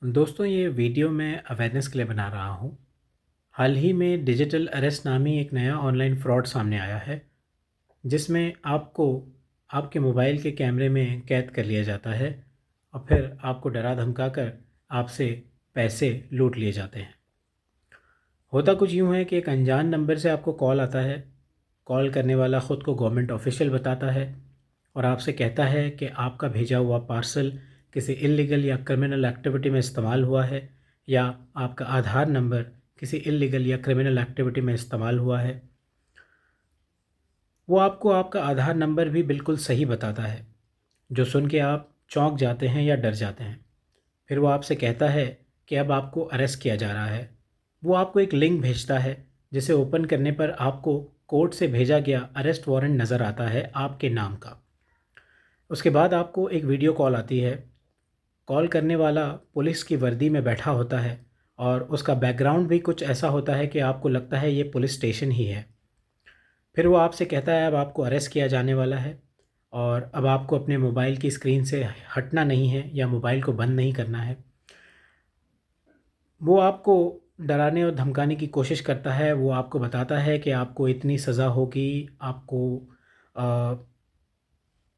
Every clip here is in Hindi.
दोस्तों, ये वीडियो मैं अवेयरनेस के लिए बना रहा हूँ। हाल ही में डिजिटल अरेस्ट नामी एक नया ऑनलाइन फ्रॉड सामने आया है, जिसमें आपको आपके मोबाइल के कैमरे में कैद कर लिया जाता है और फिर आपको डरा धमका कर आपसे पैसे लूट लिए जाते हैं। होता कुछ यूँ है कि एक अनजान नंबर से आपको कॉल आता है। कॉल करने वाला ख़ुद को गवर्नमेंट ऑफिशियल बताता है और आपसे कहता है कि आपका भेजा हुआ पार्सल किसी इल्लीगल या क्रिमिनल एक्टिविटी में इस्तेमाल हुआ है, या आपका आधार नंबर किसी इल्लीगल या क्रिमिनल एक्टिविटी में इस्तेमाल हुआ है। वो आपको आपका आधार नंबर भी बिल्कुल सही बताता है, जो सुन के आप चौंक जाते हैं या डर जाते हैं। फिर वो आपसे कहता है कि अब आपको अरेस्ट किया जा रहा है। वो आपको एक लिंक भेजता है, जिसे ओपन करने पर आपको कोर्ट से भेजा गया अरेस्ट वारंट नज़र आता है आपके नाम का। उसके बाद आपको एक वीडियो कॉल आती है। कॉल करने वाला पुलिस की वर्दी में बैठा होता है और उसका बैकग्राउंड भी कुछ ऐसा होता है कि आपको लगता है ये पुलिस स्टेशन ही है। फिर वो आपसे कहता है अब आपको अरेस्ट किया जाने वाला है और अब आपको अपने मोबाइल की स्क्रीन से हटना नहीं है या मोबाइल को बंद नहीं करना है। वो आपको डराने और धमकाने की कोशिश करता है। वो आपको बताता है कि आपको इतनी सज़ा होगी, आपको अ,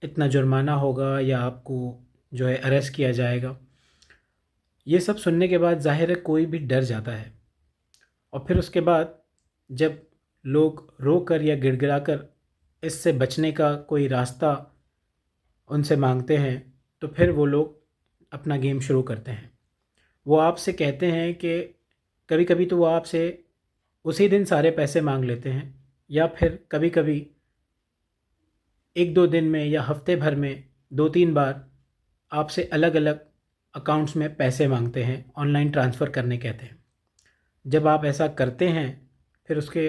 इतना जुर्माना होगा, या आपको जो है अरेस्ट किया जाएगा। ये सब सुनने के बाद ज़ाहिर है कोई भी डर जाता है। और फिर उसके बाद जब लोग रो कर या गिड़गिड़ा कर इससे बचने का कोई रास्ता उनसे मांगते हैं, तो फिर वो लोग अपना गेम शुरू करते हैं। वो आपसे कहते हैं कि कभी-कभी तो वो आपसे उसी दिन सारे पैसे मांग लेते हैं, या फिर कभी-कभी 1-2 दिन में या हफ्ते भर में 2-3 बार आपसे अलग-अलग अकाउंट्स में पैसे मांगते हैं, ऑनलाइन ट्रांसफ़र करने कहते हैं। जब आप ऐसा करते हैं, फिर उसके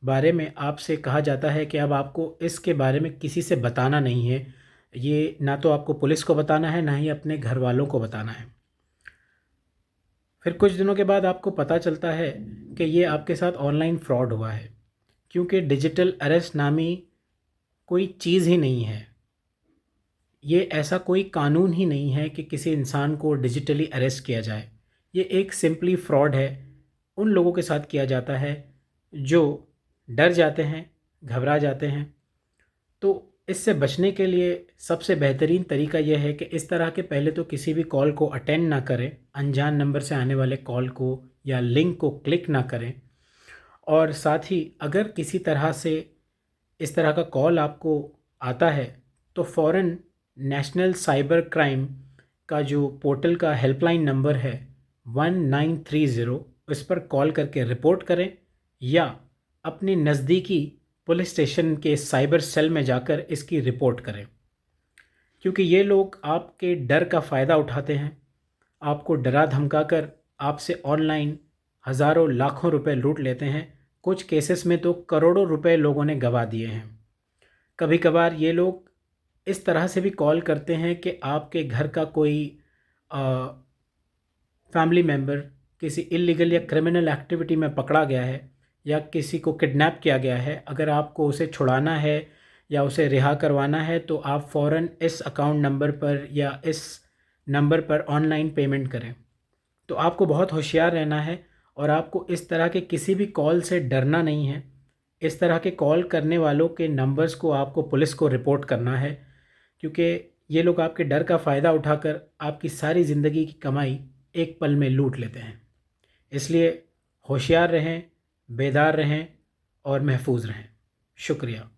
बारे में आपसे कहा जाता है कि अब आपको इसके बारे में किसी से बताना नहीं है। ये ना तो आपको पुलिस को बताना है, ना ही अपने घर वालों को बताना है। फिर कुछ दिनों के बाद आपको पता चलता है कि ये आपके साथ ऑनलाइन फ्रॉड हुआ है, क्योंकि डिजिटल अरेस्ट नामी कोई चीज़ ही नहीं है। ये ऐसा कोई कानून ही नहीं है कि किसी इंसान को डिजिटली अरेस्ट किया जाए। ये एक सिंपली फ्रॉड है। उन लोगों के साथ किया जाता है जो डर जाते हैं, घबरा जाते हैं। तो इससे बचने के लिए सबसे बेहतरीन तरीका यह है कि इस तरह के पहले तो किसी भी कॉल को अटेंड ना करें, अनजान नंबर से आने वाले कॉल को या लिंक को क्लिक ना करें। और साथ ही अगर किसी तरह से इस तरह का कॉल आपको आता है, तो फ़ौरन नेशनल साइबर क्राइम का जो पोर्टल का हेल्पलाइन नंबर है 1930, इस पर कॉल करके रिपोर्ट करें, या अपने नज़दीकी पुलिस स्टेशन के साइबर सेल में जाकर इसकी रिपोर्ट करें। क्योंकि ये लोग आपके डर का फ़ायदा उठाते हैं, आपको डरा धमका कर आपसे ऑनलाइन हज़ारों लाखों रुपए लूट लेते हैं। कुछ केसेस में तो करोड़ों रुपए लोगों ने गंवा दिए हैं। कभी कभार ये लोग इस तरह से भी कॉल करते हैं कि आपके घर का कोई फैमिली मेम्बर किसी इल्लीगल या क्रिमिनल एक्टिविटी में पकड़ा गया है, या किसी को किडनैप किया गया है। अगर आपको उसे छुड़ाना है या उसे रिहा करवाना है, तो आप फ़ौरन इस अकाउंट नंबर पर या इस नंबर पर ऑनलाइन पेमेंट करें। तो आपको बहुत होशियार रहना है और आपको इस तरह के किसी भी कॉल से डरना नहीं है। इस तरह के कॉल करने वालों के नंबर्स को आपको पुलिस को रिपोर्ट करना है, क्योंकि ये लोग आपके डर का फ़ायदा उठाकर आपकी सारी ज़िंदगी की कमाई एक पल में लूट लेते हैं। इसलिए होशियार रहें, बेदार रहें और महफूज रहें। शुक्रिया।